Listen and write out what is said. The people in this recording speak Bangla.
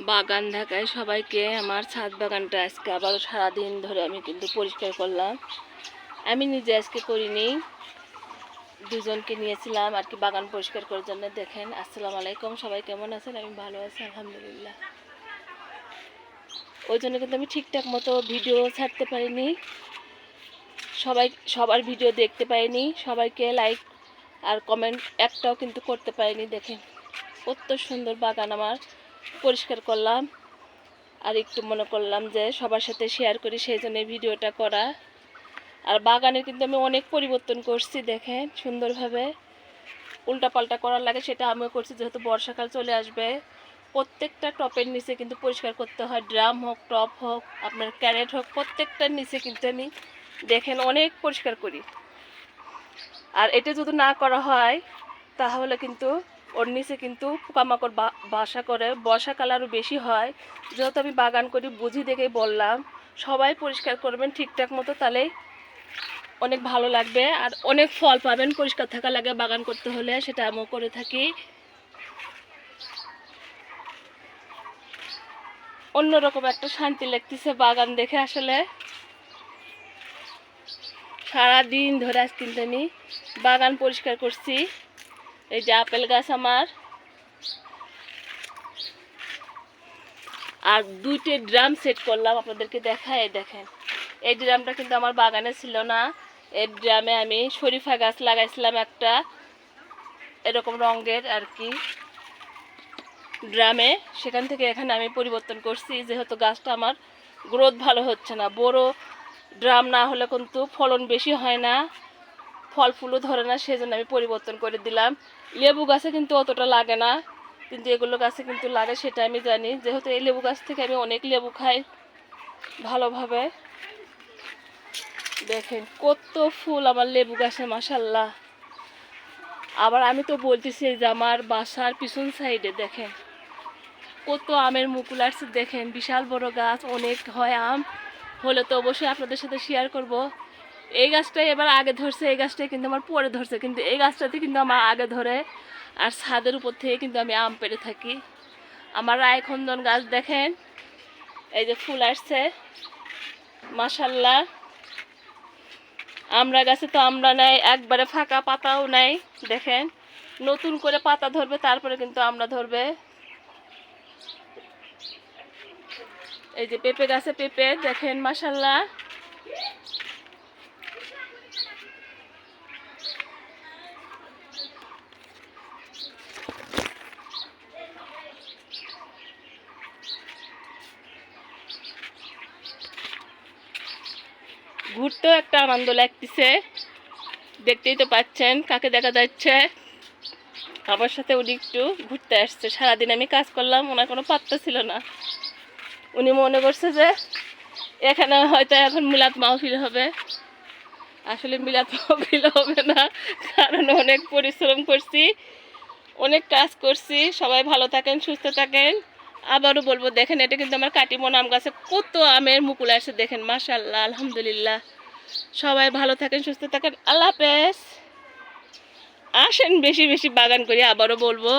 বাগান ঢাকায় সবাইকে। আমার ছাদ বাগানটা আজকে আবারও সারাদিন ধরে আমি কিন্তু পরিষ্কার করলাম। আমি নিজে আজকে করিনি, দুজনকে নিয়েছিলাম আর কি বাগান পরিষ্কার করার জন্য। দেখেন, আসসালামু আলাইকুম, সবাই কেমন আছেন? আমি ভালো আছি আলহামদুলিল্লাহ। ওই জন্য কিন্তু আমি ঠিকঠাক মতো ভিডিও ছাড়তে পারিনি, সবার ভিডিও দেখতে পাইনি, সবাইকে লাইক আর কমেন্ট একটাও কিন্তু করতে পারিনি। দেখেন কত সুন্দর বাগান আমার পরিষ্কার করলাম, আর একটু মনে করলাম যে সবার সাথে শেয়ার করি, সেই জন্য ভিডিওটা করা। আর বাগানের কিন্তু আমি অনেক পরিবর্তন করছি, দেখেন সুন্দরভাবে। উল্টাপাল্টা করার লাগে সেটা আমিও করছি, যেহেতু বর্ষাকাল চলে আসবে। প্রত্যেকটা টপের নিচে কিন্তু পরিষ্কার করতে হয়, ড্রাম হোক, টপ হোক, আপনার ক্যারেট হোক, প্রত্যেকটার নিচে কিন্তু আমি দেখেন অনেক পরিষ্কার করি। আর এটা যদি না করা হয় তাহলে কিন্তু ওর নিচে কিন্তু পোকামাকড় বাসা করে, বর্ষাকাল আরও বেশি হয়। যেহেতু আমি বাগান করি বুঝি দেখেই বললাম, সবাই পরিষ্কার করবেন ঠিকঠাক মতো, তাহলে অনেক ভালো লাগবে আর অনেক ফল পাবেন। পরিষ্কার থাকা লাগে বাগান করতে হলে, সেটা আমিও করে থাকি। অন্যরকম একটা শান্তি লাগতেছে বাগান দেখে। আসলে সারাদিন ধরে আজ কিন্তু আমি বাগান পরিষ্কার করছি। এই যে আপেল গাছ আমার, আর দুইটা ড্রাম সেট করলাম আপনাদেরকে দেখায়। দেখেন এই ড্রামটা কিন্তু আমার বাগানে ছিল না, এই ড্রামে আমি শরীফা গাছ লাগাইছিলাম একটা এরকম রঙের আর কি ড্রামে। সেখান থেকে এখানে আমি পরিবর্তন করছি, যেহেতু গাছটা আমার গ্রোথ ভালো হচ্ছে না। বড় ড্রাম না হলে কিন্তু ফলন বেশি হয় না, ফল ফুলও ধরে না, সেজন্য আমি পরিবর্তন করে দিলাম। লেবু গাছে কিন্তু অতটা লাগে না, কিন্তু এগুলো গাছে কিন্তু লাগে, সেটা আমি জানি, যেহেতু এই লেবু গাছ থেকে আমি অনেক লেবু খাই ভালোভাবে। দেখেন কত ফুল আমার লেবু গাছে, মাশাল্লাহ। আবার আমি তো বলতেছি যে আমার বাসার পিছন সাইডে দেখেন কত আমের মুকুল আসছে। দেখেন বিশাল বড় গাছ, অনেক হয় আম, হলে তো অবশ্যই আপনাদের সাথে শেয়ার করব। এই গাছটাই এবার আগে ধরছে, এই গাছটাই কিন্তু আমার পরে ধরছে, কিন্তু এই গাছটাতে কিন্তু আমার আগে ধরে। আর ছাদের উপর থেকে কিন্তু আমি আম পেড়ে থাকি। আমার রায়খন্দন গাছ দেখেন, এই যে ফুল আসছে মাশাল্লাহ। আমরা গাছে তো আমরা নাই, একবারে ফাঁকা পাতাও নাই। দেখেন নতুন করে পাতা ধরবে, তারপরে কিন্তু আমরা ধরবে। এই যে পেঁপে গাছে পেঁপে দেখেন মাশাল্লাহ। ঘুরতেও একটা আনন্দ লাগতেছে, দেখতেই তো পাচ্ছেন কাকে দেখা যাচ্ছে। আমার সাথে উনি একটু ঘুরতে আসছে। সারাদিন আমি কাজ করলাম, ওনার কোনো পাত্তা ছিল না। উনি মনে করছে যে এখানে হয়তো এখন মিলাদ মাহফিল হবে। আসলে মিলাদ মাহফিল হবে না, কারণ অনেক পরিশ্রম করছি, অনেক কাজ করছি। সবাই ভালো থাকেন, সুস্থ থাকেন। আবারও বলবো, দেখেন এটা কিন্তু আমার কাটিমন আম গাছে কত আমের মুকুল আসছে, দেখেন মাশাল্লাহ আলহামদুলিল্লাহ। সবাই ভালো থাকেন, সুস্থ থাকেন, আল্লাহ হাফেজ। আসেন বেশি বেশি বাগান করি, আবারও বলবো।